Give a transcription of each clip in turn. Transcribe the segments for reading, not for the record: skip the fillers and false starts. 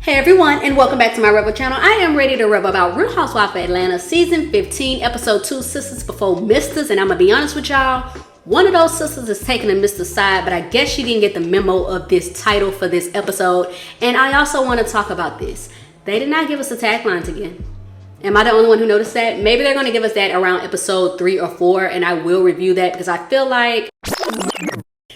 Hey everyone, and welcome back to my Rebel channel. I am ready to rev about Real Housewives of Atlanta season 15 episode 2, Sisters Before Misters. And I'm gonna be honest with y'all, one of those sisters is taking the Mr. side, but I guess she didn't get the memo of this title for this episode. And I also want to talk about this. They did not give us the taglines again. Am I the only one who noticed that? Maybe they're going to give us that around episode 3 or 4, and I will review that because I feel like...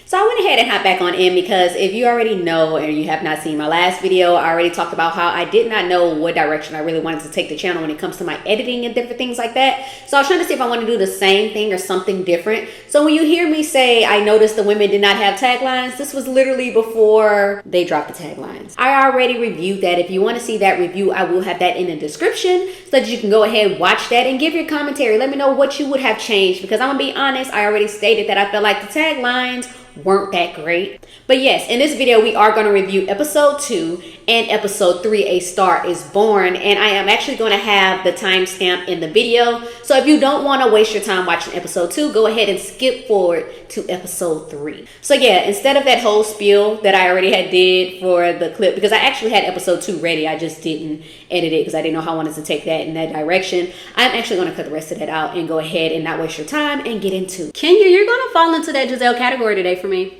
So I went ahead and hopped back on in because if you already know and you have not seen my last video, I already talked about how I did not know what direction I really wanted to take the channel when it comes to my editing and different things like that. So I was trying to see if I want to do the same thing or something different. So when you hear me say I noticed the women did not have taglines, this was literally before they dropped the taglines. I already reviewed that. If you want to see that review, I will have that in the description so that you can go ahead and watch that and give your commentary. Let me know what you would have changed because I'm going to be honest, I already stated that I felt like the taglines weren't that great. But yes, in this video we are going to review episode 2 and episode 3, A Star Is Born, and I am actually going to have the timestamp in the video. So if you don't want to waste your time watching episode 2, go ahead and skip forward to episode 3. So yeah, instead of that whole spiel that I already had did for the clip, because I actually had episode 2 ready, I just didn't edit it because I didn't know how I wanted to take that in that direction. I'm actually going to cut the rest of that out and go ahead and not waste your time and get into Kenya. You're going to fall into that Giselle category today for me.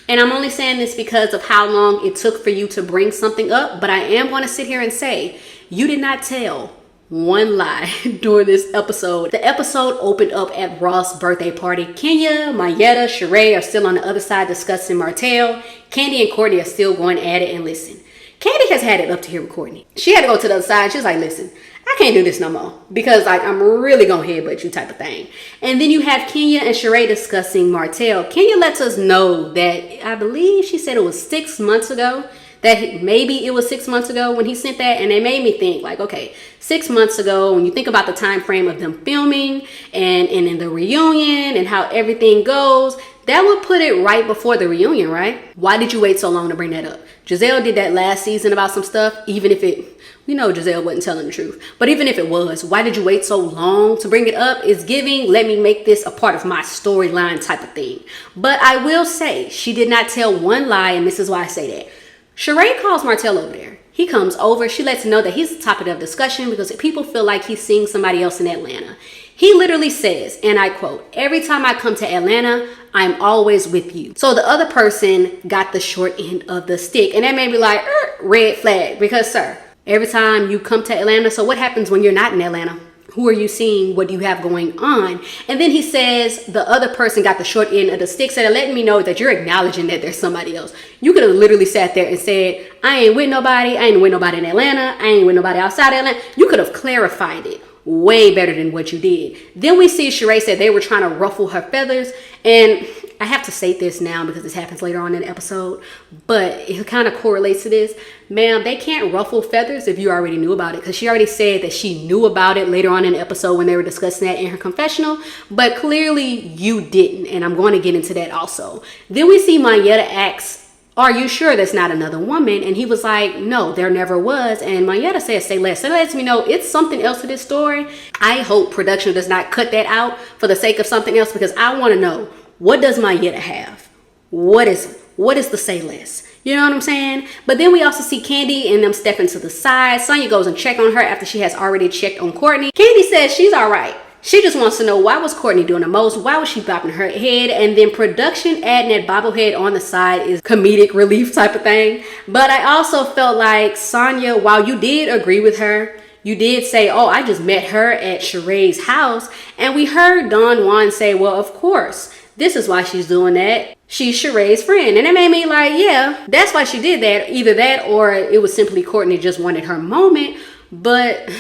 And I'm only saying this because of how long it took for you to bring something up. But I am going to sit here and say, you did not tell one lie during this episode. The episode opened up at Ross' birthday party. Kenya, Mayetta, Sheree are still on the other side discussing Martell. Kandi and Courtney are still going at it. And listen, Kandi has had it up to here with Courtney. She had to go to the other side. She was like, listen, I can't do this no more because like I'm really gonna headbutt you type of thing. And then you have Kenya and Sheree discussing Martell. Kenya lets us know that I believe she said it was 6 months ago, that maybe it was 6 months ago when he sent that. And they made me think like, okay, 6 months ago, when you think about the time frame of them filming and in the reunion and how everything goes, that would put it right before the reunion, right? Why did you wait so long to bring that up? Giselle did that last season about some stuff, even if it, we know Giselle wasn't telling the truth. But even if it was, why did you wait so long to bring it up? It's giving, let me make this a part of my storyline type of thing. But I will say, she did not tell one lie, and this is why I say that. Sheree calls Martell over there. He comes over, she lets him know that he's the topic of discussion because people feel like he's seeing somebody else in Atlanta. He literally says, and I quote, "Every time I come to Atlanta, I'm always with you." So the other person got the short end of the stick. And that made me like, red flag. Because, sir, every time you come to Atlanta, so what happens when you're not in Atlanta? Who are you seeing? What do you have going on? And then he says the other person got the short end of the stick, so letting me know that you're acknowledging that there's somebody else. You could have literally sat there and said, I ain't with nobody. I ain't with nobody in Atlanta. I ain't with nobody outside Atlanta. You could have clarified it way better than what you did. Then we see Sheree said they were trying to ruffle her feathers. And I have to say this now because this happens later on in the episode, but it kind of correlates to this. Ma'am, they can't ruffle feathers if you already knew about it, because she already said that she knew about it later on in the episode when they were discussing that in her confessional, but clearly you didn't, and I'm going to get into that also. Then we see Mayetta ask, are you sure that's not another woman? And he was like, no, there never was. And Mayetta says, say less. So that lets me know it's something else to this story. I hope production does not cut that out for the sake of something else, because I want to know, what does Mayetta have? What is the say less? You know what I'm saying? But then we also see Kandi and them stepping to the side. Sonya goes and check on her after she has already checked on Courtney. Kandi says she's all right. She just wants to know, why was Courtney doing the most? Why was she bopping her head? And then production adding that bobblehead on the side is comedic relief type of thing. But I also felt like Sonya, while you did agree with her, you did say, oh, I just met her at Sheree's house. And we heard Don Juan say, well, of course, this is why she's doing that. She's Sheree's friend. And it made me like, yeah, that's why she did that. Either that or it was simply Courtney just wanted her moment. But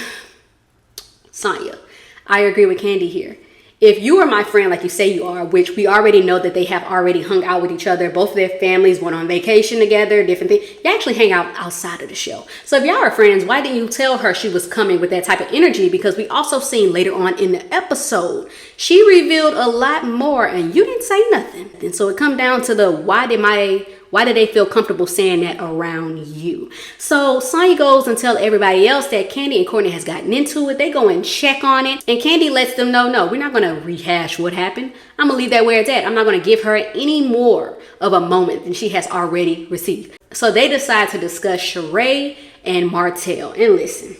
Sonya, I agree with Kandi here. If you are my friend like you say you are, which we already know that they have already hung out with each other, both of their families went on vacation together, different things, you actually hang out outside of the show. So if y'all are friends, why didn't you tell her she was coming with that type of energy? Because we also seen later on in the episode, she revealed a lot more and you didn't say nothing. And so it come down to the why Why do they feel comfortable saying that around you? So Sonya goes and tell everybody else that Kandi and Courtney has gotten into it. They go and check on it. And Kandi lets them know, no, we're not going to rehash what happened. I'm going to leave that where it's at. I'm not going to give her any more of a moment than she has already received. So they decide to discuss Sheree and Martell. And listen,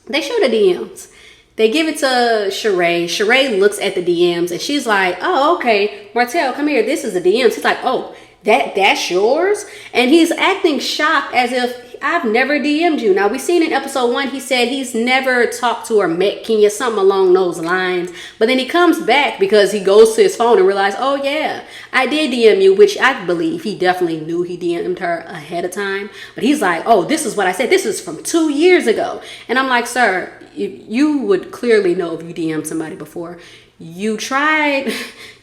they show the DMs. They give it to Sheree. Sheree looks at the DMs and she's like, oh, okay, Martell, come here. This is the DMs. He's like, oh, that's yours? And he's acting shocked as if I've never DM'd you. Now, we seen in episode 1, he said he's never talked to or met Kenya, something along those lines. But then he comes back because he goes to his phone and realizes, oh, yeah, I did DM you, which I believe he definitely knew he DM'd her ahead of time. But he's like, oh, this is what I said. This is from 2 years ago. And I'm like, sir, you would clearly know if you DM'd somebody before. You tried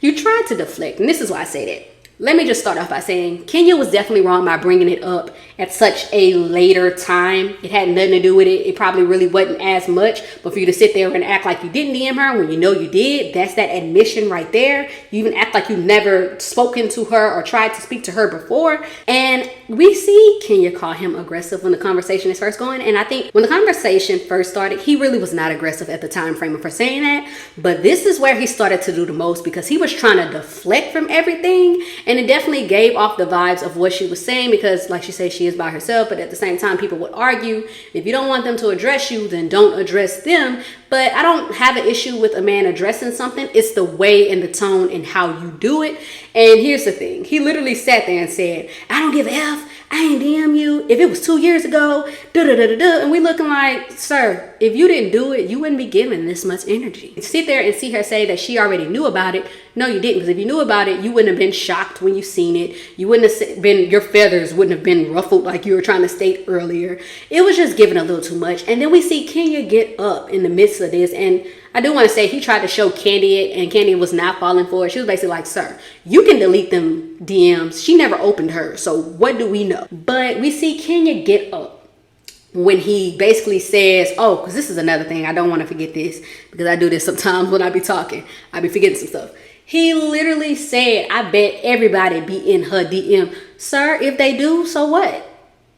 to deflect. And this is why I say that. Let me just start off by saying Kenya was definitely wrong by bringing it up at such a later time. It had nothing to do with it. It probably really wasn't as much. But for you to sit there and act like you didn't DM her when you know you did, that's that admission right there. You even act like you never spoken to her or tried to speak to her before. And we see Kenya call him aggressive when the conversation is first going. And I think when the conversation first started, he really was not aggressive at the time frame of her saying that. But this is where he started to do the most because he was trying to deflect from everything. And it definitely gave off the vibes of what she was saying because, like she said, she is by herself. But at the same time, people would argue, if you don't want them to address you, then don't address them. But I don't have an issue with a man addressing something. It's the way and the tone and how you do it. And here's the thing. He literally sat there and said, I don't give a F. I ain't DM you. If it was 2 years ago, and we looking like, sir, if you didn't do it, you wouldn't be giving this much energy. Sit there and see her say that she already knew about it. No, you didn't. Because if you knew about it, you wouldn't have been shocked when you seen it. You wouldn't have been, your feathers wouldn't have been ruffled like you were trying to state earlier. It was just giving a little too much. And then we see Kenya get up in the midst of this. And I do want to say he tried to show Kandi it and Kandi was not falling for it. She was basically like, sir, you can delete them DMs. She never opened her. So what do we know? But we see Kenya get up when he basically says, oh, because this is another thing. I don't want to forget this because I do this sometimes when I be talking. I be forgetting some stuff. He literally said, I bet everybody be in her DM. Sir, if they do, so what?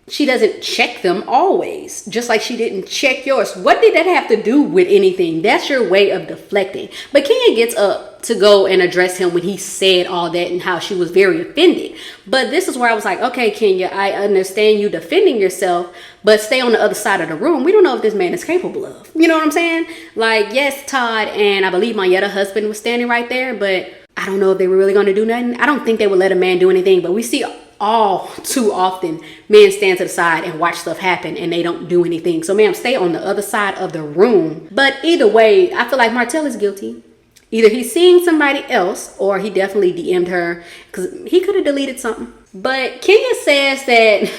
She doesn't check them always, just like she didn't check yours. What did that have to do with anything? That's your way of deflecting. But Kenya gets up to go and address him when he said all that and how she was very offended. But this is where I was like, okay, Kenya, I understand you defending yourself, but stay on the other side of the room. We don't know if this man is capable of. You know what I'm saying? Like, yes, Todd and I believe Mayetta husband was standing right there, but I don't know if they were really going to do nothing. I don't think they would let a man do anything, but we see all too often men stand to the side and watch stuff happen and they don't do anything. So ma'am, stay on the other side of the room. But either way, I feel like Martell is guilty. Either he's seeing somebody else or he definitely DM'd her because he could have deleted something. But Kenya says that,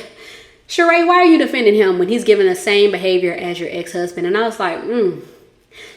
Sheree, why are you defending him when he's giving the same behavior as your ex-husband? And I was like,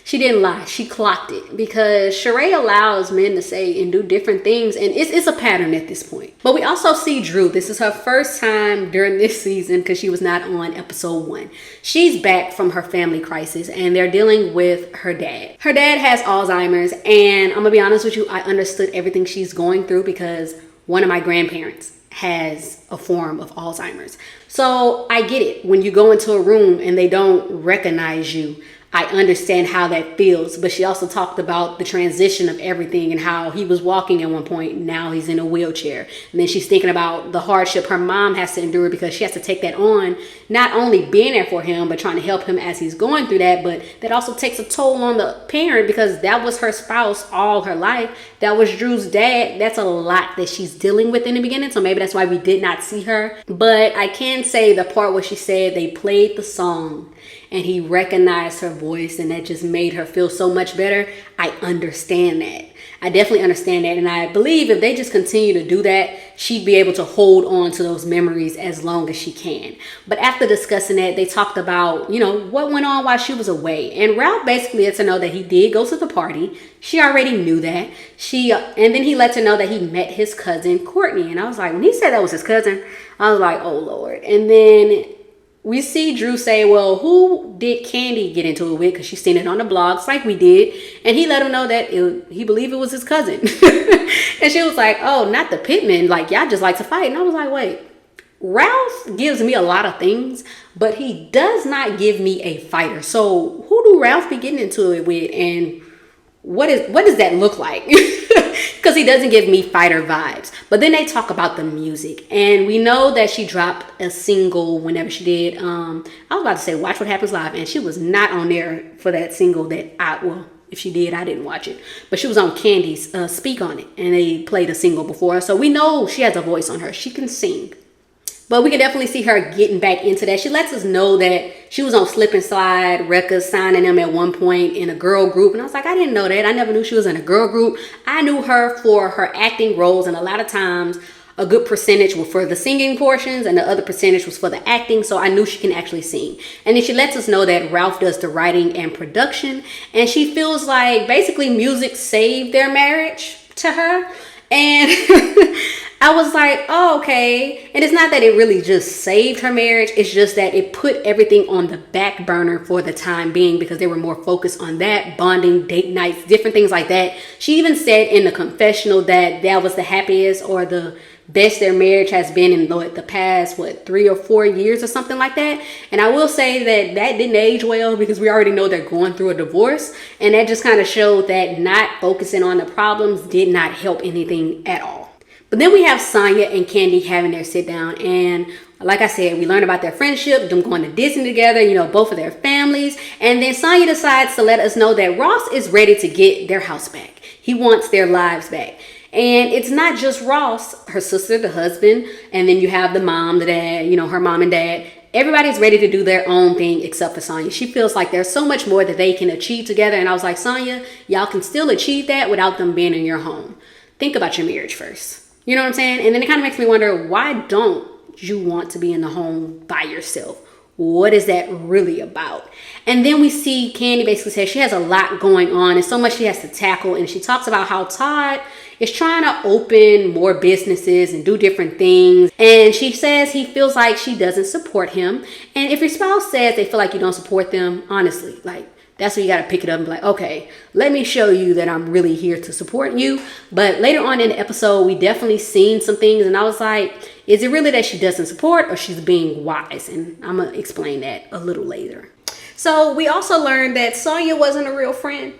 She didn't lie. She clocked it because Sheree allows men to say and do different things. And it's a pattern at this point. But we also see Drew. This is her first time during this season because she was not on episode 1. She's back from her family crisis and they're dealing with her dad. Her dad has Alzheimer's. And I'm going to be honest with you, I understood everything she's going through because one of my grandparents has a form of Alzheimer's. So I get it. When you go into a room and they don't recognize you, I understand how that feels. But she also talked about the transition of everything and how he was walking at one point. Now he's in a wheelchair. And then she's thinking about the hardship her mom has to endure because she has to take that on. Not only being there for him, but trying to help him as he's going through that. But that also takes a toll on the parent because that was her spouse all her life. That was Drew's dad. That's a lot that she's dealing with in the beginning. So maybe that's why we did not see her. But I can say the part where she said they played the song and he recognized her voice and that just made her feel so much better. I understand that. I definitely understand that. And I believe if they just continue to do that, she'd be able to hold on to those memories as long as she can. But after discussing that, they talked about, what went on while she was away. And Ralph basically let her know that he did go to the party. She already knew that. And then he let her know that he met his cousin, Courtney. And I was like, when he said that was his cousin, I was like, oh, Lord. And then we see Drew say, well, who did Kandi get into it with? Because she's seen it on the blogs like we did. And he let him know that he believed it was his cousin. And she was like, oh, not the Pittman. Like, y'all just like to fight. And I was like, wait, Ralph gives me a lot of things, but he does not give me a fighter. So who do Ralph be getting into it with? And what does that look like? Because he doesn't give me fighter vibes. But then they talk about the music, and we know that she dropped a single whenever she did. I was about to say Watch What Happens Live, and she was not on there for that single that if she did, I didn't watch it. But she was on Kandi's Speak On It, and they played a single before. So we know she has a voice on her. She can sing. But we can definitely see her getting back into that. She lets us know that she was on Slip and Slide Records, signing them at one point in a girl group. And I was like, I didn't know that. I never knew she was in a girl group. I knew her for her acting roles. And a lot of times, a good percentage was for the singing portions and the other percentage was for the acting. So I knew she can actually sing. And then she lets us know that Ralph does the writing and production. And she feels like basically music saved their marriage to her. And I was like, oh, okay. And it's not that it really just saved her marriage. It's just that it put everything on the back burner for the time being because they were more focused on that, bonding, date nights, different things like that. She even said in the confessional that that was the happiest or the best their marriage has been in the past, 3 or 4 years or something like that. And I will say that didn't age well because we already know they're going through a divorce. And that just kind of showed that not focusing on the problems did not help anything at all. But then we have Sonya and Kandi having their sit down. And like I said, we learn about their friendship, them going to Disney together, both of their families. And then Sonya decides to let us know that Ross is ready to get their house back. He wants their lives back. And it's not just Ross, her sister, the husband, and then you have the mom, the dad, her mom and dad. Everybody's ready to do their own thing except for Sonya. She feels like there's so much more that they can achieve together. And I was like, Sonya, y'all can still achieve that without them being in your home. Think about your marriage first. You know what I'm saying? And then it kind of makes me wonder, why don't you want to be in the home by yourself? What is that really about? And then we see Kandi basically say she has a lot going on and so much she has to tackle. And she talks about how Todd is trying to open more businesses and do different things. And she says he feels like she doesn't support him. And if your spouse says they feel like you don't support them, honestly, that's where you got to pick it up and be like, okay, let me show you that I'm really here to support you. But later on in the episode, we definitely seen some things. And I was like, is it really that she doesn't support or she's being wise? And I'm going to explain that a little later. So we also learned that Sonya wasn't a real friend.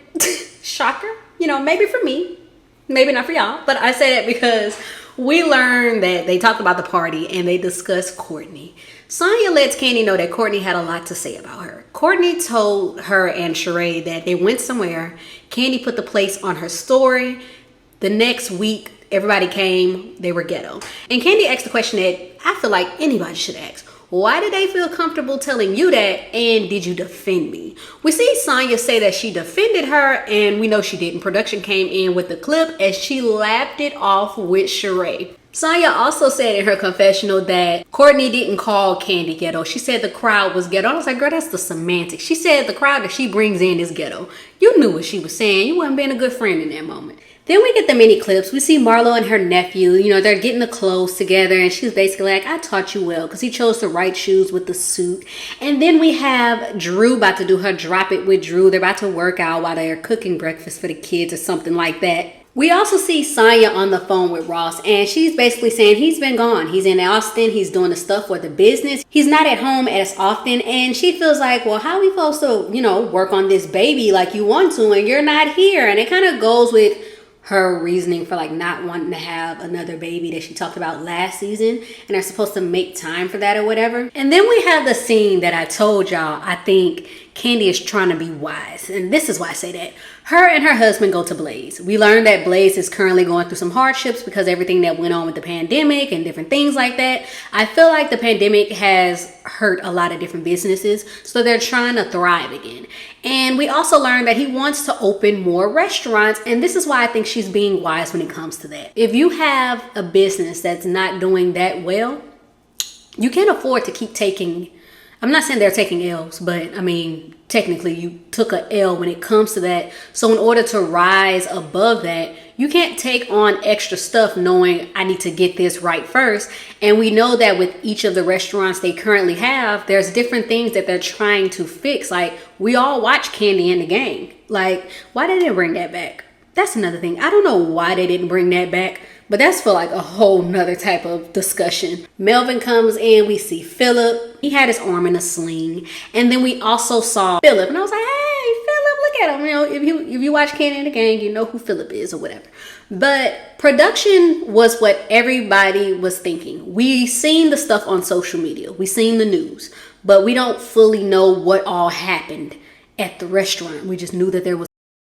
Shocker. Maybe for me, maybe not for y'all. But I say that because we learned that they talked about the party and they discussed Courtney. Sonya lets Kandi know that Courtney had a lot to say about her. Courtney told her and Sheree that they went somewhere. Kandi put the place on her story. The next week, everybody came. They were ghetto. And Kandi asked the question that I feel like anybody should ask. Why did they feel comfortable telling you that? And did you defend me? We see Sonya say that she defended her, and we know she didn't. Production came in with the clip as she lapped it off with Sheree. Sonya also said in her confessional that Courtney didn't call Kandi ghetto. She said the crowd was ghetto. I was like, girl, that's the semantics. She said the crowd that she brings in is ghetto. You knew what she was saying. You wasn't being a good friend in that moment. Then we get the mini clips. We see Marlo and her nephew, they're getting the clothes together. And she's basically like, I taught you well, because he chose the right shoes with the suit. And then we have Drew about to do her drop it with Drew. They're about to work out while they're cooking breakfast for the kids or something like that. We also see Sonya on the phone with Ross, and she's basically saying he's been gone. He's in Austin. He's doing the stuff for the business. He's not at home as often. And she feels like, well, how are we supposed to, work on this baby like you want to, and you're not here? And it kind of goes with her reasoning for not wanting to have another baby that she talked about last season, and they're supposed to make time for that or whatever. And then we have the scene that I told y'all I think Kandi is trying to be wise, and this is why I say that. Her and her husband go to Blaze. We learned that Blaze is currently going through some hardships because everything that went on with the pandemic and different things like that. I feel like the pandemic has hurt a lot of different businesses, so they're trying to thrive again. And we also learned that he wants to open more restaurants, and this is why I think she's being wise when it comes to that. If you have a business that's not doing that well, you can't afford to keep taking, I'm not saying they're taking L's, but technically you took a L when it comes to that. So in order to rise above that, you can't take on extra stuff knowing I need to get this right first. And we know that with each of the restaurants they currently have, there's different things that they're trying to fix. Like, we all watch Kandi and the Gang. Like, why did they bring that back? That's another thing. I don't know why they didn't bring that back, but that's for like a whole nother type of discussion. Melvin comes in, we see Philip. He had his arm in a sling. And then we also saw Philip. And I was like, hey, Philip, look at him. You know, if you watch Kandi and the Gang, you know who Philip is or whatever. But production was what everybody was thinking. We seen the stuff on social media. We seen the news. But we don't fully know what all happened at the restaurant. We just knew that there was.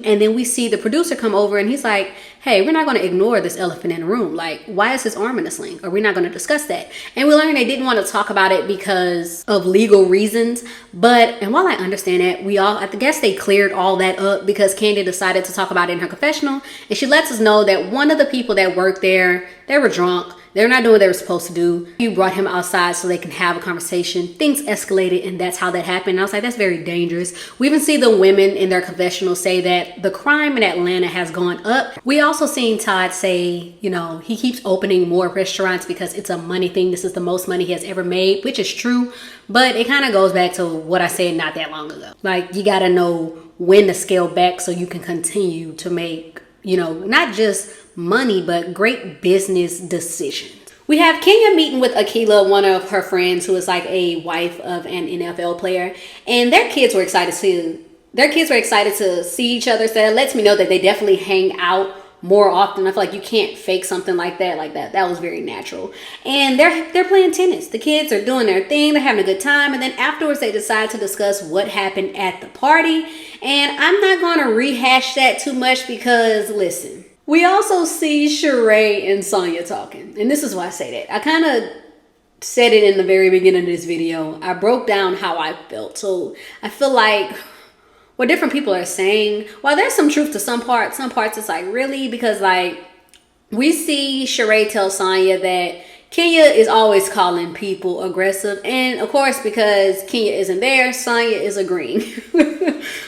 And then we see the producer come over and he's like, hey, we're not going to ignore this elephant in the room. Like, why is his arm in a sling? Or we're not going to discuss that. And we learned they didn't want to talk about it because of legal reasons. And while I understand that, I guess they cleared all that up because Kandi decided to talk about it in her confessional. And she lets us know that one of the people that worked there, they were drunk. They're not doing what they were supposed to do. You brought him outside so they can have a conversation. Things escalated, and that's how that happened. And I was like, that's very dangerous. We even see the women in their confessional say that the crime in Atlanta has gone up. We also seen Todd say, you know, he keeps opening more restaurants because it's a money thing. This is the most money he has ever made, which is true. But it kind of goes back to what I said not that long ago. Like, you got to know when to scale back so you can continue to make, you know, not just money, but great business decisions. We have Kenya meeting with Akila, one of her friends who is like a wife of an NFL player, and their kids were excited to see each other. So that lets me know that they definitely hang out more often. I feel like you can't fake something like that. That was very natural. And they're playing tennis. The kids are doing their thing. They're having a good time. And then afterwards, they decide to discuss what happened at the party. And I'm not going to rehash that too much because, listen, we also see Sheree and Sonya talking. And this is why I say that. I kind of said it in the very beginning of this video. I broke down how I felt. So I feel like what different people are saying, while there's some truth to some parts it's like, really? Because like, we see Sheree tell Sonya that Kenya is always calling people aggressive. And of course, because Kenya isn't there, Sonya is agreeing.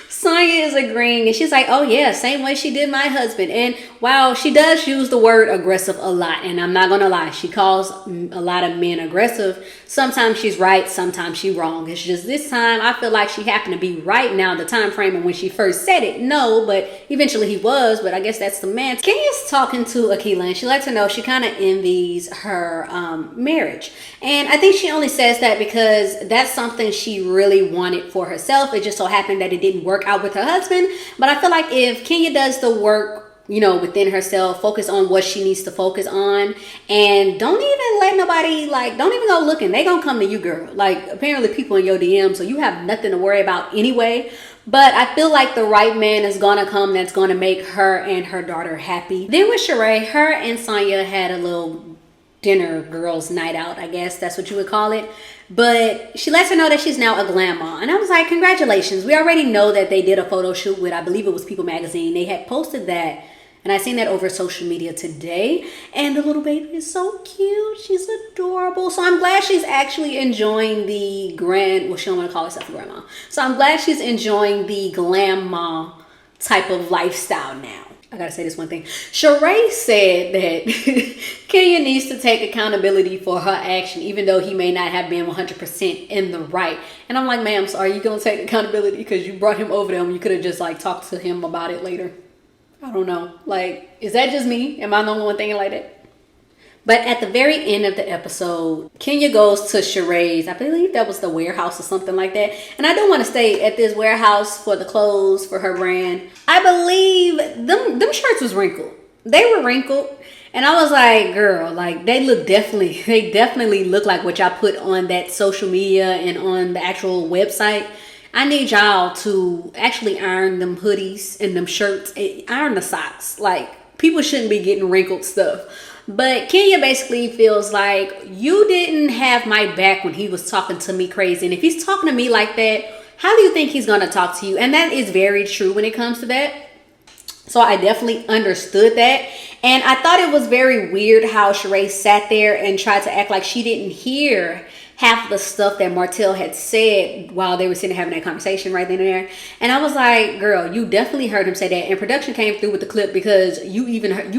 Sonya is agreeing, and she's like, oh yeah, same way she did my husband. And while she does use the word aggressive a lot, and I'm not gonna lie, she calls a lot of men aggressive. Sometimes she's right, sometimes she's wrong. It's just this time I feel like she happened to be right. Now the time frame of when she first said it, no, but eventually he was. But I guess that's the man. Kenya's talking to Akila, and she lets her know she kind of envies her marriage. And I think she only says that because that's something she really wanted for herself. It just so happened that it didn't work out with her husband. But I feel like if Kenya does the work, you know, within herself, focus on what she needs to focus on, and don't even let nobody, like, don't even go looking. They gonna come to you, girl. Like, apparently people in your DM, so you have nothing to worry about anyway. But I feel like the right man is gonna come that's gonna make her and her daughter happy. Then with Sheree, her and Sonya had a little dinner girls night out, I guess that's what you would call it. But she lets her know that she's now a glam mom. And I was like, congratulations. We already know that they did a photo shoot with, I believe it was People Magazine. They had posted that, and I seen that over social media today. And the little baby is so cute. She's adorable. So I'm glad she's actually enjoying the well, she don't want to call herself a grandma. So I'm glad she's enjoying the glam mom type of lifestyle now. I gotta say this one thing. Sheree said that Kenya needs to take accountability for her action, even though he may not have been 100% in the right. And I'm like, ma'am, so are you gonna take accountability because you brought him over there and you could have just like talked to him about it later? I don't know. Like, is that just me? Am I the only one thinking like that? But at the very end of the episode, Kenya goes to Sheree's, I believe that was the warehouse or something like that. And I don't want to stay at this warehouse for the clothes for her brand. I believe them shirts was wrinkled. They were wrinkled. And I was like, girl, like they definitely look like what y'all put on that social media and on the actual website. I need y'all to actually iron them hoodies and them shirts, iron the socks. Like, people shouldn't be getting wrinkled stuff. But Kenya basically feels like you didn't have my back when he was talking to me crazy. And if he's talking to me like that, how do you think he's going to talk to you? And that is very true when it comes to that. So I definitely understood that. And I thought it was very weird how Sheree sat there and tried to act like she didn't hear half of the stuff that Martell had said while they were sitting having that conversation right then and there. And I was like, girl, you definitely heard him say that. And production came through with the clip because you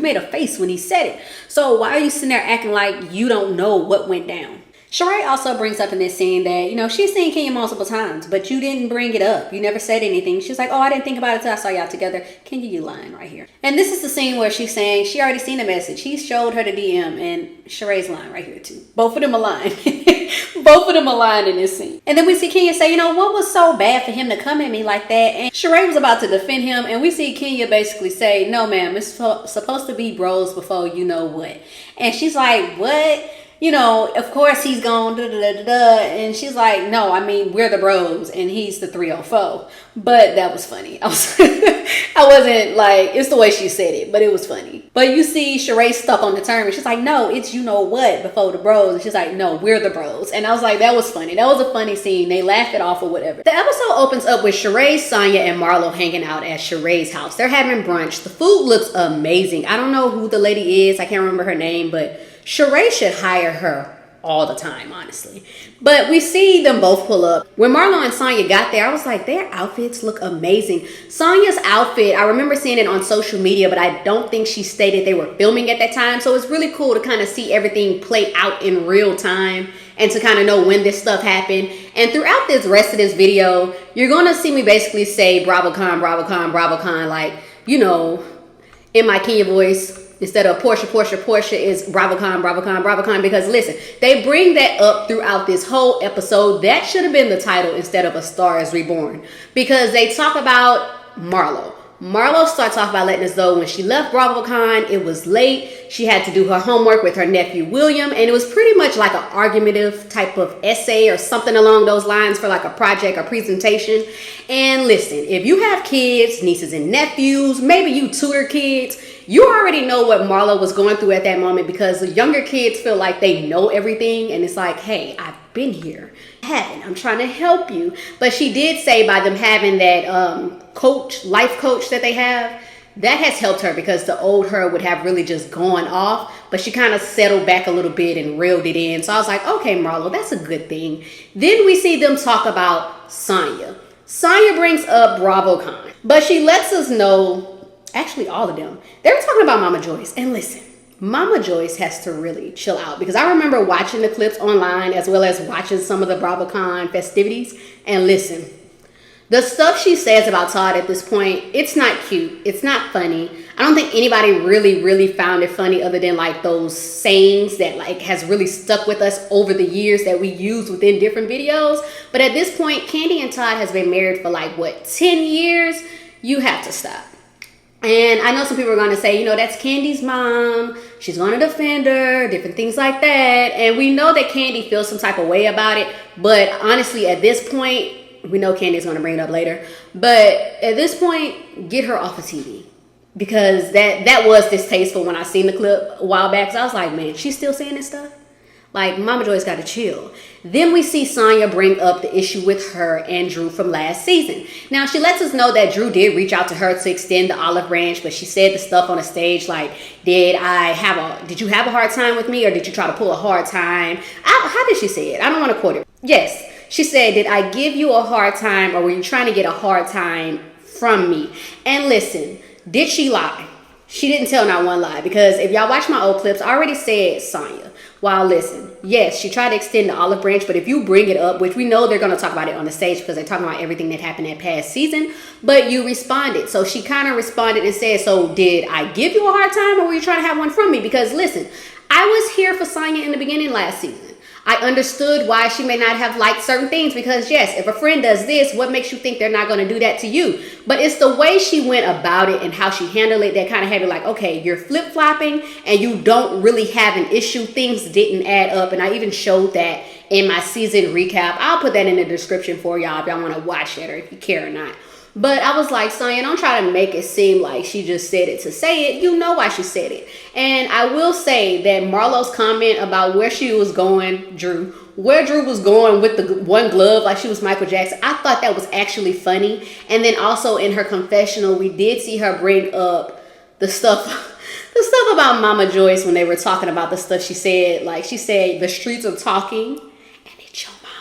made a face when he said it. So why are you sitting there acting like you don't know what went down? Sheree also brings up in this scene that, she's seen Kenya multiple times, but you didn't bring it up. You never said anything. She's like, oh, I didn't think about it till I saw y'all together. Kenya, you lying right here. And this is the scene where she's saying she already seen the message. He showed her the DM, and Sheree's lying right here too. Both of them are lying. Both of them are lying in this scene. And then we see Kenya say, what was so bad for him to come at me like that? And Sheree was about to defend him, and we see Kenya basically say, no, ma'am, it's supposed to be bros before you know what. And she's like, what? Of course he's gone, and she's like, no, I mean, we're the bros, and he's the 304. But that was funny. I wasn't like, it's the way she said it, but it was funny. But you see Sheree stuck on the term, and she's like, no, it's what before the bros. And she's like, no, we're the bros. And I was like, that was funny. That was a funny scene. They laughed it off or whatever. The episode opens up with Sheree, Sonya, and Marlo hanging out at Sheree's house. They're having brunch. The food looks amazing. I don't know who the lady is. I can't remember her name, but Sheree should hire her all the time, honestly. But we see them both pull up. When Marlo and Sonya got there, I was like, their outfits look amazing. Sonya's outfit, I remember seeing it on social media, but I don't think she stated they were filming at that time. So it's really cool to kind of see everything play out in real time and to kind of know when this stuff happened. And throughout this rest of this video, you're going to see me basically say BravoCon, BravoCon, BravoCon, like, in my Kenya voice. Instead of Portia is BravoCon, BravoCon, BravoCon. Because listen, they bring that up throughout this whole episode. That should have been the title instead of A Star Is Reborn. Because they talk about Marlo. Marlo starts off by letting us know when she left BravoCon, it was late. She had to do her homework with her nephew, William. And it was pretty much like an argumentative type of essay or something along those lines for like a project or presentation. And listen, if you have kids, nieces and nephews, maybe you tutor kids, you already know what Marlo was going through at that moment because the younger kids feel like they know everything. And it's like, hey, I've been here. I'm trying to help you. But she did say by them having that life coach that they have, that has helped her because the old her would have really just gone off. But she kind of settled back a little bit and reeled it in. So I was like, okay, Marlo, that's a good thing. Then we see them talk about Sonya. Sonya brings up BravoCon. But she lets us know, actually all of them, they were talking about Mama Joyce. And listen, Mama Joyce has to really chill out because I remember watching the clips online as well as watching some of the BravoCon festivities. And listen, the stuff she says about Todd at this point, it's not cute. It's not funny. I don't think anybody really found it funny other than like those sayings that like has really stuck with us over the years that we use within different videos. But at this point, Kandi and Todd has been married for like, 10 years? You have to stop. And I know some people are going to say, that's Kandi's mom. She's going to defend her, different things like that. And we know that Kandi feels some type of way about it. But honestly, at this point, we know Kandi's going to bring it up later. But at this point, get her off of TV. Because that was distasteful when I seen the clip a while back. So I was like, man, she's still saying this stuff? Like, Mama Joy's got to chill. Then we see Sonya bring up the issue with her and Drew from last season. Now, she lets us know that Drew did reach out to her to extend the olive branch, but she said the stuff on the stage like, did you have a hard time with me or did you try to pull a hard time? How did she say it? I don't want to quote it. Yes, she said, did I give you a hard time or were you trying to get a hard time from me? And listen, did she lie? She didn't tell not one lie because if y'all watch my old clips, I already said Sonya. Wow, listen, yes, she tried to extend the olive branch, but if you bring it up, which we know they're going to talk about it on the stage because they're talking about everything that happened that past season, but you responded. So she kind of responded and said, so did I give you a hard time or were you trying to have one from me? Because listen, I was here for Sonya in the beginning last season. I understood why she may not have liked certain things because yes, if a friend does this, what makes you think they're not going to do that to you? But it's the way she went about it and how she handled it that kind of had me like, okay, you're flip-flopping and you don't really have an issue. Things didn't add up. And I even showed that in my season recap. I'll put that in the description for y'all if y'all want to watch it or if you care or not. But I was like, Sonya, don't try to make it seem like she just said it to say it. You know why she said it. And I will say that Marlo's comment about where she was going, where Drew was going with the one glove like she was Michael Jackson, I thought that was actually funny. And then also in her confessional, we did see her bring up the stuff about Mama Joyce when they were talking about the stuff she said. Like she said, the streets are talking and it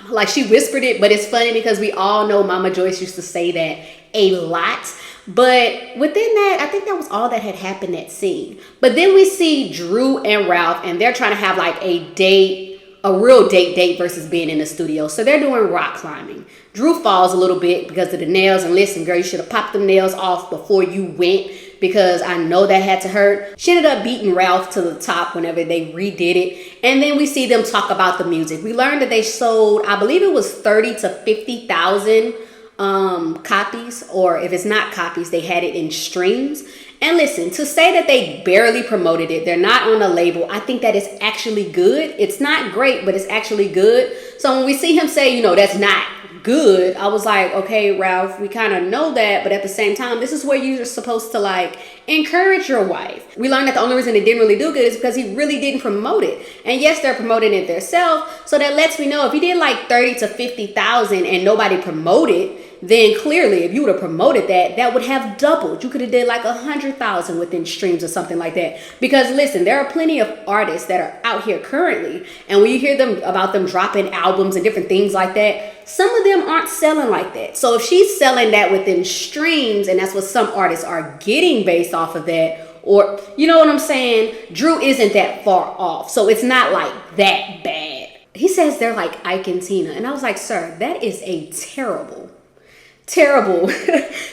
Like she whispered it, but it's funny because we all know Mama Joyce used to say that a lot. But within that, I think that was all that had happened that scene. But then we see Drew and Ralph, and they're trying to have like a date, a real date versus being in the studio. So they're doing rock climbing. Drew falls a little bit because of the nails. And listen, girl, you should have popped them nails off before you went, because I know that had to hurt. She ended up beating Ralph to the top whenever they redid it. And then we see them talk about the music. We learned that they sold, I believe it was 30 to 50,000 copies, or if it's not copies, they had it in streams. And listen, to say that they barely promoted it, they're not on a label, I think that is actually good. It's not great, but it's actually good. So when we see him say, that's not good, I was like, okay, Ralph, we kind of know that, but at the same time, this is where you're supposed to like encourage your wife. We learned that the only reason it didn't really do good is because he really didn't promote it. And yes, they're promoting it themselves, so that lets me know if you did like 30 to 50,000 and nobody promoted, then clearly if you would have promoted that, that would have doubled. You could have did like 100,000 within streams or something like that. Because listen, there are plenty of artists that are out here currently, and when you hear them about them dropping albums and different things like that, some of them aren't selling like that. So if she's selling that within streams, and that's what some artists are getting based off of that, or you know what I'm saying, Drew isn't that far off. So it's not like that bad. He says they're like Ike and Tina, and I was like, sir, that is a terrible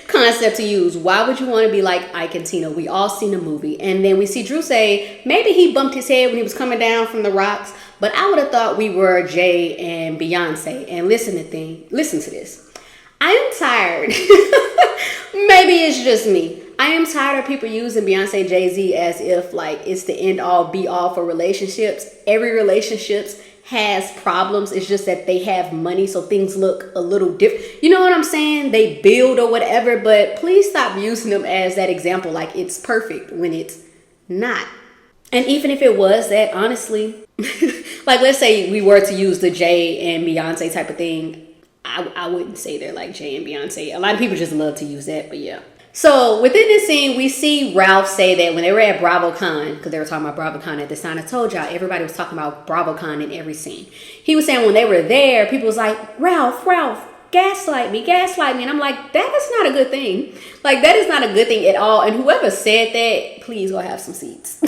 concept to use. Why would you want to be like Ike and Tina? We all seen the movie. And then we see Drew say maybe he bumped his head when he was coming down from the rocks, but I would have thought we were Jay and Beyonce. And listen to this. I am tired. Maybe it's just me. I am tired of people using Beyonce, Jay-Z as if like it's the end all be all for relationships. Every relationship has problems. It's just that they have money, so things look a little different. You know what I'm saying? They build or whatever, but please stop using them as that example like it's perfect when it's not. And even if it was that, honestly, like let's say we were to use the Jay and Beyonce type of thing, I wouldn't say they're like Jay and Beyonce. A lot of people just love to use that, but yeah. So within this scene, we see Ralph say that when they were at BravoCon, because they were talking about BravoCon at this time, I told y'all everybody was talking about BravoCon in every scene. He was saying when they were there, people was like, Ralph, gaslight me. And I'm like, that is not a good thing. Like, that is not a good thing at all. And whoever said that, please go have some seats.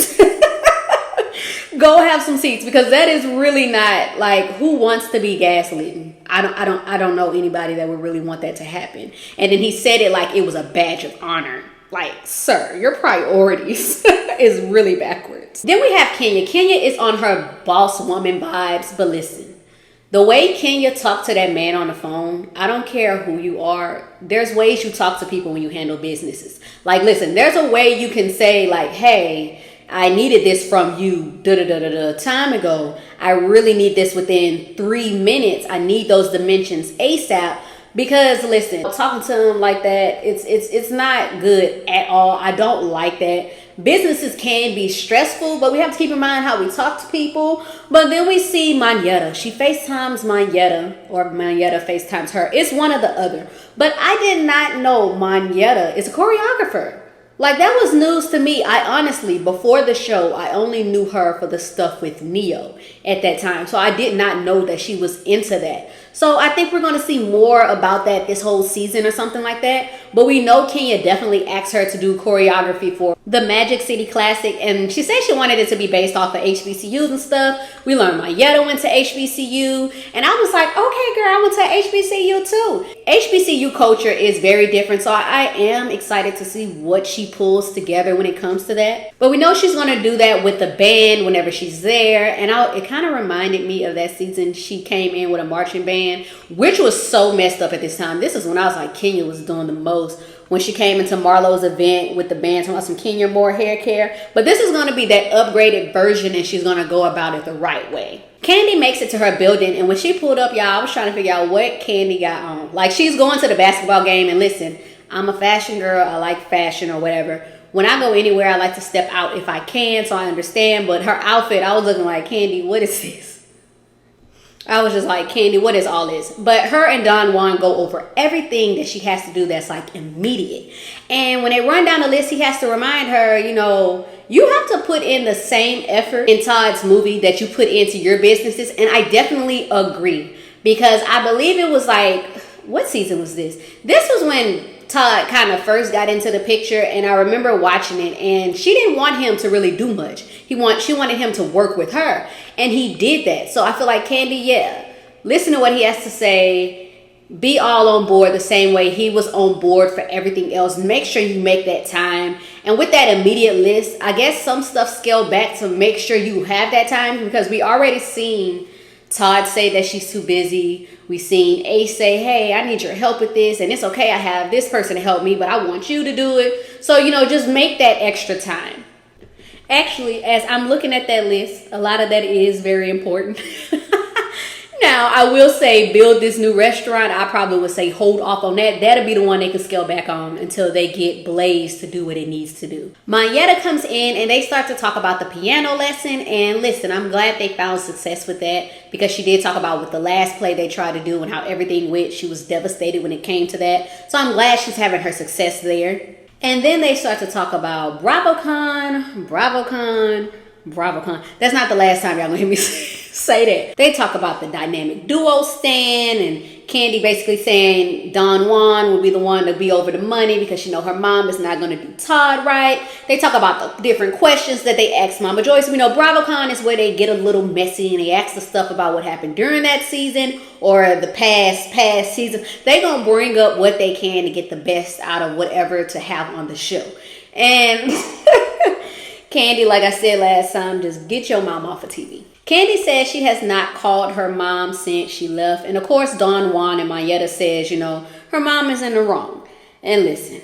Go have some seats, because that is really not like, who wants to be gaslit? I don't know anybody that would really want that to happen. And then he said it like it was a badge of honor. Like, sir, your priorities is really backwards. Then we have Kenya. Kenya is on her boss woman vibes, but listen, the way Kenya talked to that man on the phone, I don't care who you are. There's ways you talk to people when you handle businesses. Like, listen, there's a way you can say like, hey, I needed this from you time ago. I really need this within 3 minutes. I need those dimensions ASAP. Because listen, talking to him like that, it's not good at all. I don't like that. Businesses can be stressful, but we have to keep in mind how we talk to people. But then we see Monyetta. She FaceTimes Monyetta, or Monyetta FaceTimes her. It's one or the other. But I did not know Monyetta is a choreographer. Like, that was news to me. I honestly, before the show, I only knew her for the stuff with Neo at that time. So I did not know that she was into that. So I think we're going to see more about that this whole season or something like that. But we know Kenya definitely asked her to do choreography for the Magic City Classic. And she said she wanted it to be based off of HBCUs and stuff. We learned Monyetta went to HBCU. And I was like, okay, girl, I went to HBCU too. HBCU culture is very different. So I am excited to see what she pulls together when it comes to that. But we know she's going to do that with the band whenever she's there. And it kind of reminded me of that season she came in with a marching band, which was so messed up at this time. This is when I was like, Kenya was doing the most. When she came into Marlo's event with the band, talking about some Kenya Moore hair care. But this is going to be that upgraded version, and she's going to go about it the right way. Kandi makes it to her building, and when she pulled up, y'all, I was trying to figure out what Kandi got on. Like, she's going to the basketball game, and listen, I'm a fashion girl. I like fashion or whatever. When I go anywhere, I like to step out if I can, so I understand. But her outfit, I was looking like, Kandi, what is this? I was just like, Kandi, what is all this? But her and Don Juan go over everything that she has to do that's like immediate. And when they run down the list, he has to remind her, you have to put in the same effort in Todd's movie that you put into your businesses. And I definitely agree. because I believe it was like, what season was this? This was when Todd kind of first got into the picture, and I remember watching it, and she didn't want him to really do much. She wanted him to work with her, and he did that. So I feel like Kandi, yeah, listen to what he has to say. Be all on board the same way he was on board for everything else. Make sure you make that time. And with that immediate list, I guess some stuff scaled back to make sure you have that time, because we already seen Todd say that she's too busy. We seen Ace say, hey, I need your help with this, and it's okay, I have this person to help me, but I want you to do it. So, just make that extra time. Actually, as I'm looking at that list, a lot of that is very important. Now, I will say, build this new restaurant. I probably would say hold off on that. That'll be the one they can scale back on until they get Blaze to do what it needs to do. Mayetta comes in and they start to talk about the piano lesson. And listen, I'm glad they found success with that, because she did talk about with the last play they tried to do and how everything went. She was devastated when it came to that. So I'm glad she's having her success there. And then they start to talk about BravoCon. That's not the last time y'all gonna hear me say that. They talk about the dynamic duo stand, and Kandi basically saying Don Juan will be the one to be over the money because she know her mom is not gonna do Todd right. They talk about the different questions that they ask Mama Joyce. We know BravoCon is where they get a little messy and they ask the stuff about what happened during that season or the past season. They gonna bring up what they can to get the best out of whatever to have on the show. And Kandi, like I said last time, just get your mom off of TV. Kandi says she has not called her mom since she left. And of course, Don Juan and Mayetta says, her mom is in the wrong. And listen,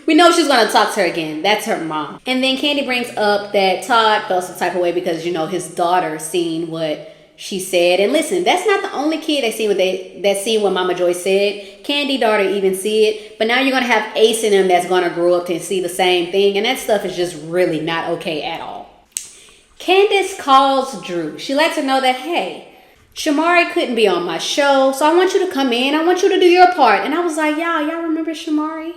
we know she's going to talk to her again. That's her mom. And then Kandi brings up that Todd felt some type of way because, his daughter seen what she said. And listen, that's not the only kid that seen what Mama Joyce said. Kandi daughter even see it. But now you're going to have Ace in them that's going to grow up to see the same thing. And that stuff is just really not okay at all. Candace calls Drew. She lets her know that, hey, Shamari couldn't be on my show, so I want you to come in. I want you to do your part. And I was like, y'all remember Shamari?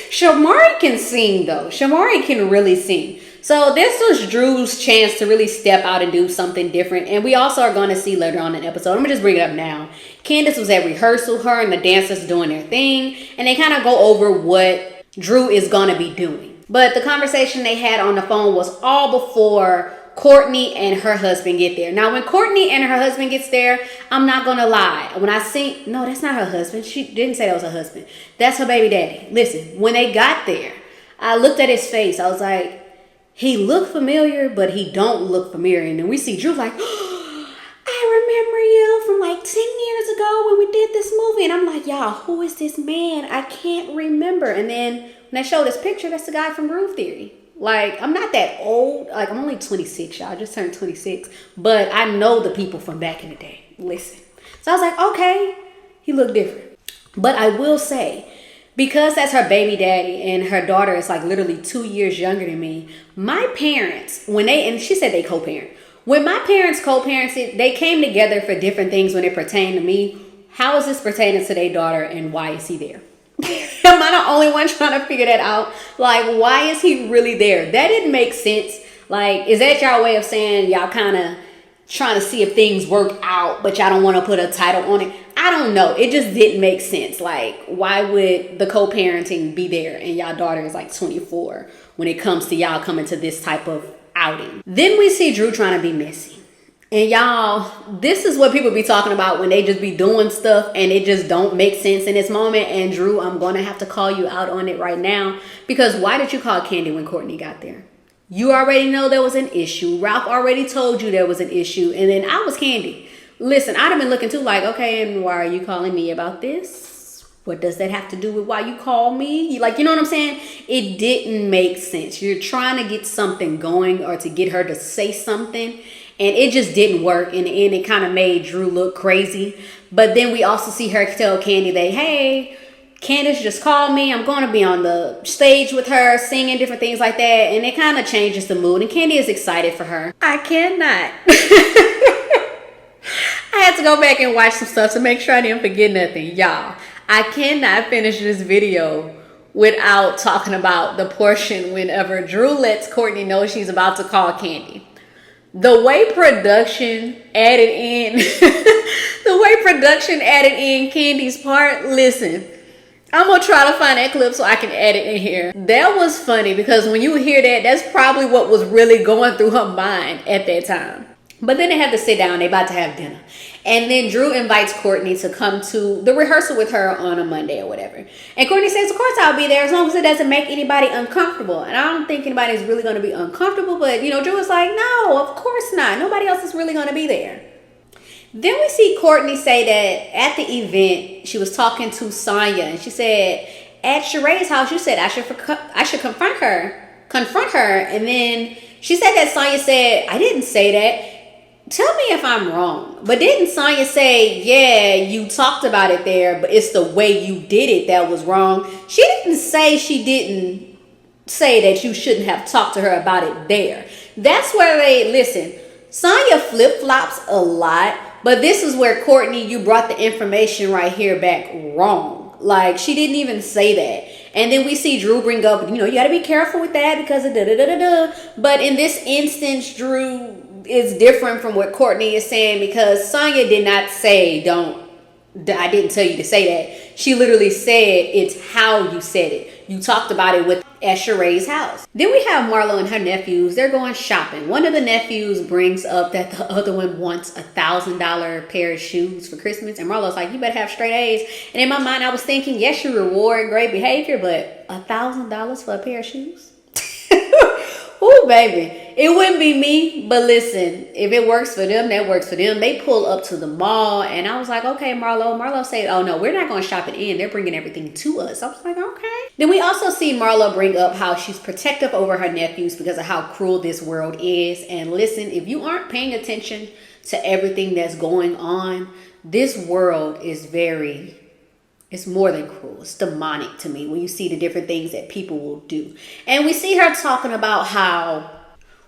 Shamari can sing, though. Shamari can really sing. So this was Drew's chance to really step out and do something different. And we also are going to see later on in the episode. I'm going to just bring it up now. Candace was at rehearsal. Her and the dancers doing their thing. And they kind of go over what Drew is going to be doing. But the conversation they had on the phone was all before Courtney and her husband get there. Now, when Courtney and her husband gets there, I'm not going to lie. When I see, no, that's not her husband. She didn't say that was her husband. That's her baby daddy. Listen, when they got there, I looked at his face. I was like, he looked familiar, but he don't look familiar. And then we see Drew like, oh, I remember you from like 10 years ago when we did this movie. And I'm like, y'all, who is this man? I can't remember. And then when I showed this picture, that's the guy from Groove Theory. Like, I'm not that old. Like, I'm only 26, y'all. I just turned 26. But I know the people from back in the day. Listen. So I was like, okay, he looked different. But I will say, because that's her baby daddy and her daughter is like literally 2 years younger than me, my parents, and she said they co-parent. When my parents co-parented, they came together for different things when it pertained to me. How is this pertaining to their daughter, and why is he there? Am I the only one trying to figure that out? Like, why is he really there? That didn't make sense. Like, is that y'all way of saying y'all kind of trying to see if things work out, but y'all don't want to put a title on it? I don't know. It just didn't make sense. Like, why would the co-parenting be there and y'all daughter is like 24 when it comes to y'all coming to this type of outing? Then we see Drew trying to be messy. And y'all, this is what people be talking about when they just be doing stuff and it just don't make sense in this moment. And Drew, I'm going to have to call you out on it right now, because why did you call Kandi when Courtney got there? You already know there was an issue. Ralph already told you there was an issue. And then I was Kandi. Listen, I'd have been looking too like, okay, and why are you calling me about this? What does that have to do with why you call me? Like, you know what I'm saying? It didn't make sense. You're trying to get something going or to get her to say something, and it just didn't work. In the end, it kind of made Drew look crazy. But then we also see her tell Kandi that, hey, Candace just called me. I'm going to be on the stage with her, singing different things like that. And it kind of changes the mood. And Kandi is excited for her. I cannot. I had to go back and watch some stuff to make sure I didn't forget nothing. Y'all, I cannot finish this video without talking about the portion whenever Drew lets Courtney know she's about to call Kandi. The way production added in, the way production added in Kandi's part, listen, I'm gonna try to find that clip so I can add it in here. That was funny because when you hear that, that's probably what was really going through her mind at that time. But then they have to sit down, they about to have dinner. And then Drew invites Courtney to come to the rehearsal with her on a Monday or whatever. And Courtney says, of course I'll be there as long as it doesn't make anybody uncomfortable. And I don't think anybody's really going to be uncomfortable. But, Drew is like, no, of course not. Nobody else is really going to be there. Then we see Courtney say that at the event, she was talking to Sonya. And she said, at Sheree's house, you said I should confront her. And then she said that Sonya said, I didn't say that. Tell me if I'm wrong, but didn't Sonya say, yeah, you talked about it there, but it's the way you did it that was wrong? She didn't say that you shouldn't have talked to her about it there. That's where listen, Sonya flip-flops a lot, but this is where Courtney, you brought the information right here back wrong. Like, she didn't even say that. And then we see Drew bring up, you got to be careful with that because of da-da-da-da-da. But in this instance, Drew is different from what Courtney is saying because Sonya did not say, I didn't tell you to say that. She literally said, it's how you said it. You talked about it at Sheree's house. Then we have Marlo and her nephews. They're going shopping. One of the nephews brings up that the other one wants $1,000 pair of shoes for Christmas. And Marlo's like, you better have straight A's. And in my mind, I was thinking, yes, you reward great behavior, but $1,000 for a pair of shoes? Ooh, baby. It wouldn't be me, but listen, if it works for them, that works for them. They pull up to the mall, and I was like, okay, Marlo. Marlo said, oh, no, we're not going to shop it in. They're bringing everything to us. I was like, okay. Then we also see Marlo bring up how she's protective over her nephews because of how cruel this world is. And listen, if you aren't paying attention to everything that's going on, this world is it's more than cruel. It's demonic to me when you see the different things that people will do. And we see her talking about how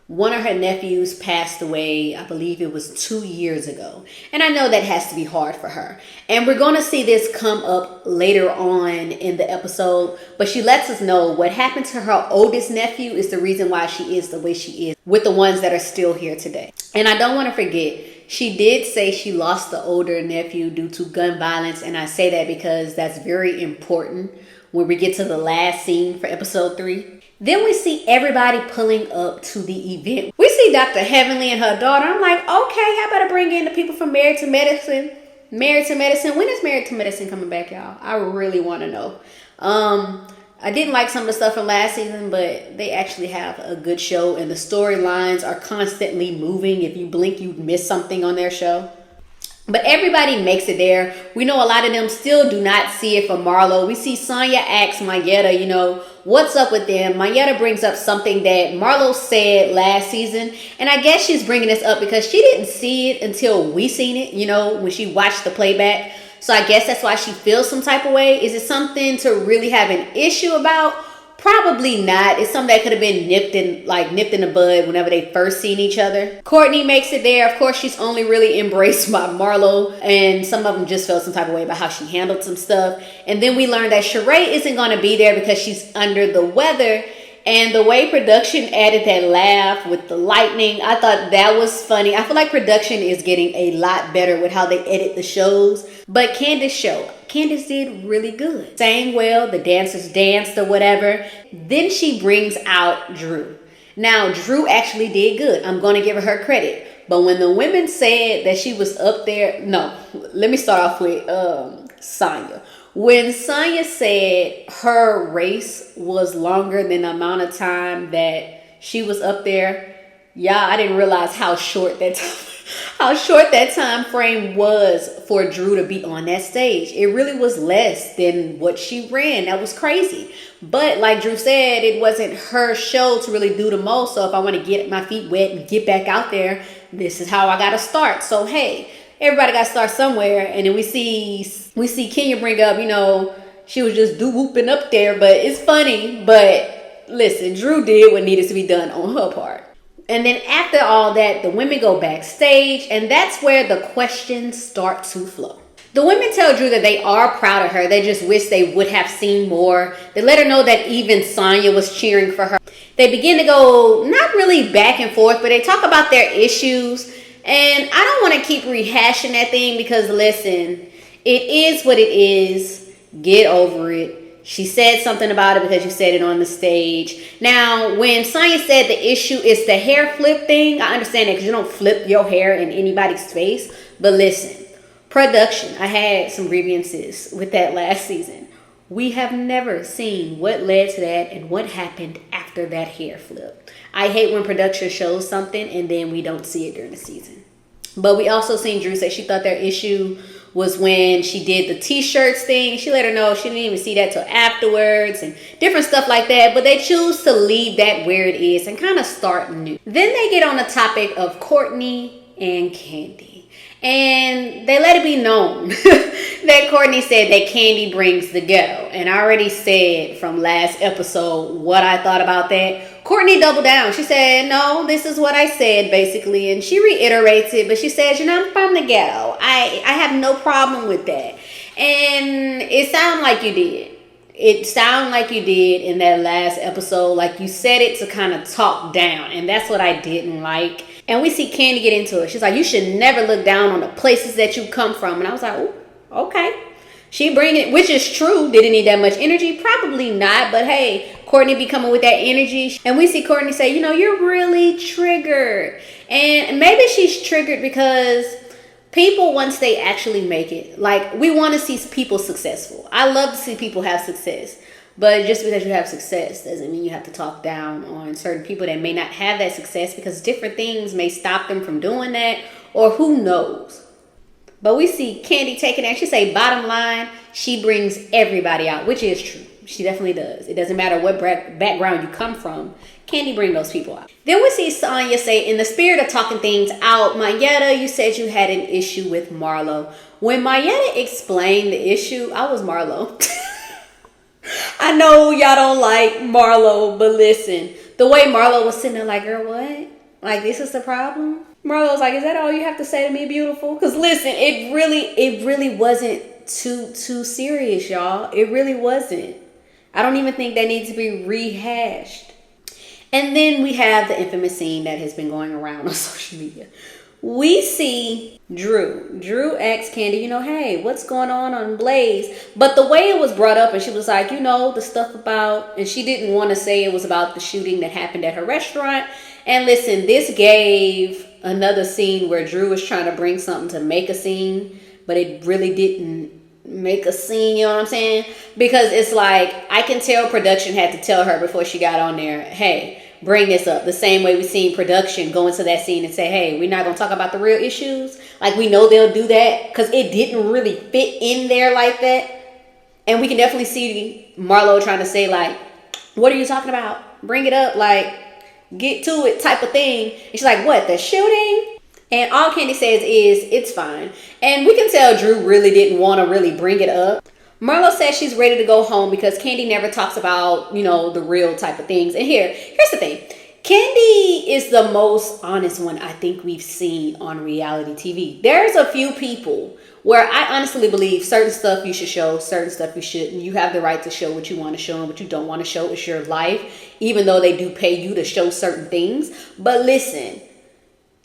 one of her nephews passed away, I believe it was 2 years ago. And I know that has to be hard for her. And we're going to see this come up later on in the episode. But she lets us know what happened to her oldest nephew is the reason why she is the way she is with the ones that are still here today. And I don't want to forget, she did say she lost the older nephew due to gun violence. And I say that because that's very important when we get to the last scene for episode 3. Then we see everybody pulling up to the event. We see Dr. Heavenly and her daughter. I'm like, okay, I better bring in the people from Married to Medicine. Married to Medicine. When is Married to Medicine coming back, y'all? I really want to know. I didn't like some of the stuff from last season, but they actually have a good show and the storylines are constantly moving. If you blink, you miss something on their show. But everybody makes it there. We know a lot of them still do not see it for Marlo. We see Sonya ask Mayetta, what's up with them? Mayetta brings up something that Marlo said last season. And I guess she's bringing this up because she didn't see it until we seen it, when she watched the playback. So I guess that's why she feels some type of way. Is it something to really have an issue about? Probably not. It's something that could have been nipped in the bud whenever they first seen each other. Courtney makes it there. Of course, she's only really embraced by Marlo, and some of them just felt some type of way about how she handled some stuff. And then we learned that Sheree isn't going to be there because she's under the weather. And the way production added that laugh with the lightning, I thought that was funny. I feel like production is getting a lot better with how they edit the shows. But Candice did really good. Sang well, the dancers danced or whatever. Then she brings out Drew. Now, Drew actually did good. I'm going to give her credit. But when the women said that she was up there, no, let me start off with Sonya. When Sonya said her race was longer than the amount of time that she was up there, I didn't realize how short that time frame was for Drew to be on that stage. It really was less than what she ran. That was crazy. But like Drew said, it wasn't her show to really do the most. So if I want to get my feet wet and get back out there, this is how I got to start. So, hey, everybody got to start somewhere. And then we see Kenya bring up, she was just doo-whooping up there. But it's funny. But listen, Drew did what needed to be done on her part. And then after all that, the women go backstage. And that's where the questions start to flow. The women tell Drew that they are proud of her. They just wish they would have seen more. They let her know that even Sonya was cheering for her. They begin to go not really back and forth, but they talk about their issues. And I don't want to keep rehashing that thing because, listen, it is what it is. Get over it. She said something about it because you said it on the stage. Now, when Sonya said the issue is the hair flip thing, I understand that because you don't flip your hair in anybody's face. But listen, production, I had some grievances with that last season. We have never seen what led to that and what happened after that hair flip. I hate when production shows something and then we don't see it during the season. But we also seen Drew say she thought their issue was when she did the t-shirts thing. She let her know she didn't even see that till afterwards and different stuff like that. But they choose to leave that where it is and kind of start new. Then they get on the topic of Courtney and Kandi. And they let it be known that Courtney said that Kandi brings the ghetto. And I already said from last episode what I thought about that. Courtney doubled down. She said, no, this is what I said, basically. And she reiterates it, but she says, you know, I'm from the ghetto. I have no problem with that. And it sounded like you did. It sounded like you did in that last episode. Like you said it to kind of talk down. And that's what I didn't like. And we see Kandi get into it. She's like, you should never look down on the places that you come from. And I was like, oh, okay. She bringing it, which is true. Did it need that much energy? Probably not. But hey, Courtney be coming with that energy. And we see Courtney say, you know, you're really triggered. And maybe she's triggered because people, once they actually make it, like we want to see people successful. I love to see people have success. But just because you have success doesn't mean you have to talk down on certain people that may not have that success because different things may stop them from doing that or who knows. But we see Kandi taking that. She say, bottom line, she brings everybody out, which is true. She definitely does. It doesn't matter what background you come from. Kandi bring those people out. Then we see Sonya say, in the spirit of talking things out, Mayetta, you said you had an issue with Marlo. When Mayetta explained the issue, I was Marlo. I know y'all don't like Marlo, but listen, the way Marlo was sitting there like, girl, what? Like, this is the problem? Marlo was like, is that all you have to say to me, beautiful? Because listen, it really wasn't too serious, y'all. It really wasn't. I don't even think that needs to be rehashed. And then we have the infamous scene that has been going around on social media. We see Drew. Drew asks Kandi, you know, hey, what's going on Blaze? But the way it was brought up and she was like, you know, the stuff about, and she didn't want to say it was about the shooting that happened at her restaurant. And listen, this gave another scene where Drew was trying to bring something to make a scene, but it really didn't make a scene, you know what I'm saying? Because it's like, I can tell production had to tell her before she got on there, hey, bring this up. The same way we seen production go into that scene and say, hey, we're not going to talk about the real issues. Like, we know they'll do that because it didn't really fit in there like that. And we can definitely see Marlo trying to say, like, what are you talking about? Bring it up, like, get to it type of thing. And she's like, what, the shooting? And all Kandi says is, it's fine. And we can tell Drew really didn't want to really bring it up. Marlo says she's ready to go home because Kandi never talks about, you know, the real type of things. And here's the thing. Kandi is the most honest one I think we've seen on reality TV. There's a few people where I honestly believe certain stuff you should show, certain stuff you shouldn't. You have the right to show what you want to show and what you don't want to show. It's your life, even though they do pay you to show certain things. But listen,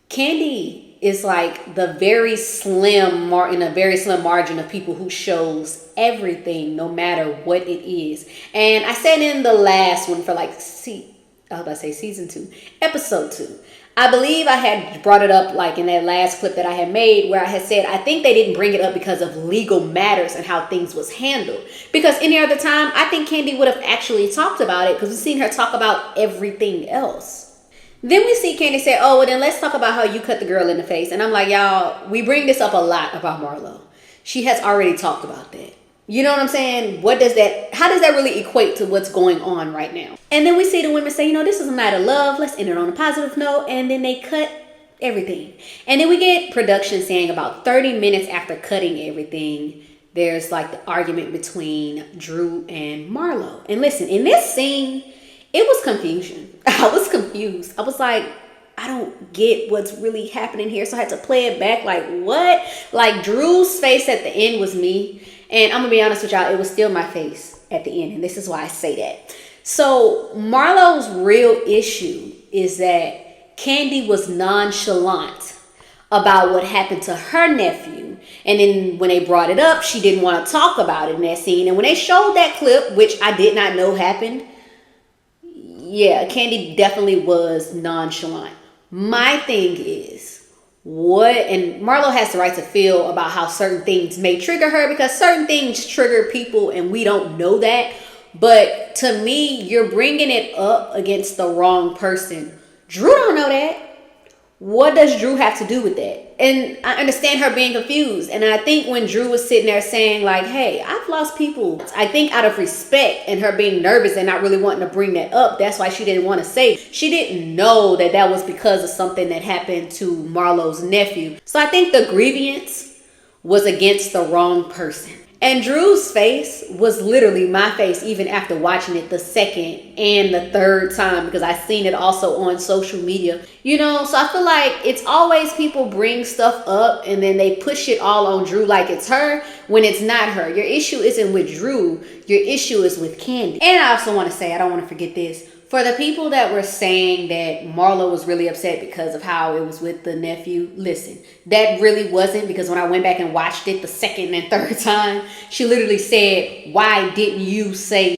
Kandi is like the very slim in a very slim margin of people who shows everything, no matter what it is. And I said in the last one for like, season 2, episode 2. I believe I had brought it up like in that last clip that I had made where I had said, I think they didn't bring it up because of legal matters and how things was handled. Because any other time, I think Kandi would have actually talked about it because we've seen her talk about everything else. Then we see Kandi say, oh, well, then let's talk about how you cut the girl in the face. And I'm like, y'all, we bring this up a lot about Marlo. She has already talked about that. You know what I'm saying? How does that really equate to what's going on right now? And then we see the women say, you know, this is a night of love. Let's end it on a positive note. And then they cut everything. And then we get production saying about 30 minutes after cutting everything, there's like the argument between Drew and Marlo. And listen, in this scene, it was confusion. I was confused. I was like, I don't get what's really happening here. So I had to play it back like, what? Like Drew's face at the end was me. And I'm going to be honest with y'all, it was still my face at the end. And this is why I say that. So Marlo's real issue is that Kandi was nonchalant about what happened to her nephew. And then when they brought it up, she didn't want to talk about it in that scene. And when they showed that clip, which I did not know happened, yeah, Kandi definitely was nonchalant. My thing is, what, and Marlo has the right to feel about how certain things may trigger her, because certain things trigger people and we don't know that. But to me, you're bringing it up against the wrong person. Drew don't know that. What does Drew have to do with that? And I understand her being confused. And I think when Drew was sitting there saying like, hey, I've lost people, I think out of respect and her being nervous and not really wanting to bring that up, that's why she didn't want to say it. She didn't know that that was because of something that happened to Marlo's nephew. So I think the grievance was against the wrong person. And Drew's face was literally my face even after watching it the second and the third time, because I seen it also on social media. You know, so I feel like it's always people bring stuff up and then they push it all on Drew like it's her when it's not her. Your issue isn't with Drew. Your issue is with Kandi. And I also want to say, I don't want to forget this. For the people that were saying that Marlo was really upset because of how it was with the nephew, listen, that really wasn't, because when I went back and watched it the second and third time, she literally said, why didn't you say,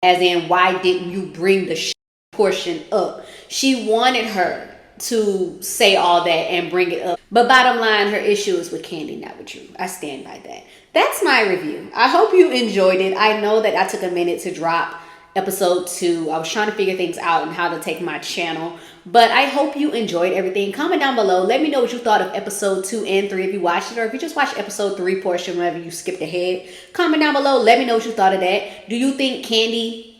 as in, why didn't you bring the portion up? She wanted her to say all that and bring it up. But bottom line, her issue is with Kandi, not with Drew. I stand by that. That's my review. I hope you enjoyed it. I know that I took a minute to drop episode 2. I was trying to figure things out and how to take my channel, but I hope you enjoyed everything. Comment down below. Let me know what you thought of episode 2 and 3 if you watched it, or if you just watched episode 3 portion whenever you skipped ahead. Comment down below. Let me know what you thought of that. Do you think Kandi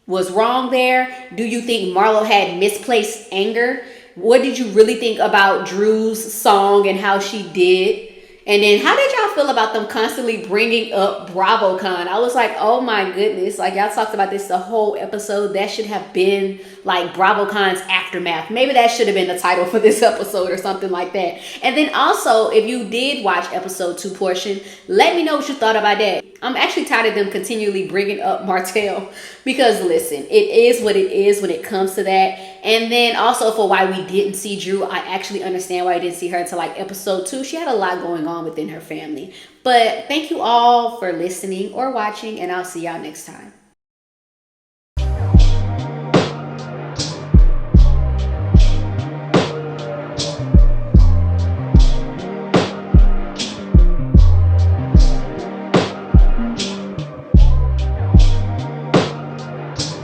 was wrong there? Do you think Marlo had misplaced anger? What did you really think about Drew's song and how she did? And then how did y'all feel about them constantly bringing up BravoCon? I was like, oh my goodness. Like, y'all talked about this the whole episode. That should have been like BravoCon's aftermath. Maybe that should have been the title for this episode or something like that. And then also, if you did watch episode 2 portion, let me know what you thought about that. I'm actually tired of them continually bringing up Martell, because listen, it is what it is when it comes to that. And then also for why we didn't see Drew, I actually understand why I didn't see her until like episode 2. She had a lot going on within her family. But thank you all for listening or watching, and I'll see y'all next time.